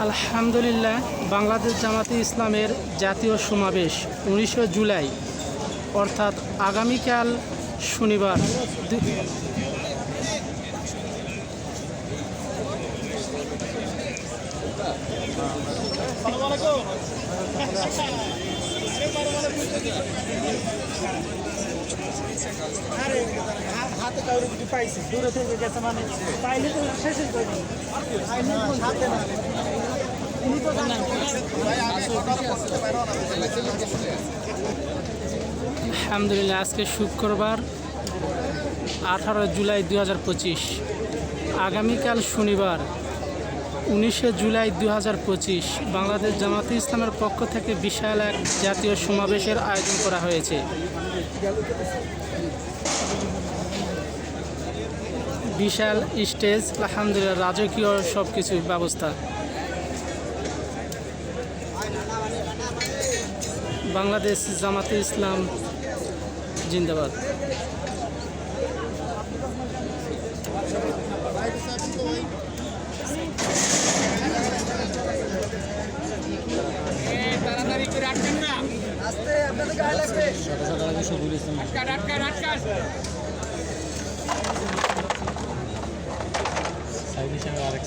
আলহামদুলিল্লাহ, বাংলাদেশ জামাতে ইসলামের জাতীয় সমাবেশ ১৯ জুলাই অর্থাৎ আগামীকাল শনিবার হাতে কাউরে কিছু পাইছি দূরে থেকে গেছে মানে পাইলে তো শেষে করি হাতে না আলহামদুলিল্লাহ, আজকে শুক্রবার 18 জুলাই 2025, আগামীকাল শনিবার 19 জুলাই 2025 বাংলাদেশ জামাতে ইসলামের পক্ষ থেকে বিশাল এক জাতীয় সমাবেশের আয়োজন করা হয়েছে। বিশাল স্টেজ, আলহামদুলিল্লাহ, রাজকীয় সব কিছু ব্যবস্থা। বাংলাদেশ জামাতে ইসলাম জিন্দাবাদ। তাড়াতাড়ি করে আটকান না, আস্তে আপনাদের গায়ে লাগবে আটকান আটকান আটকান। সাইড হিসেবে আরেক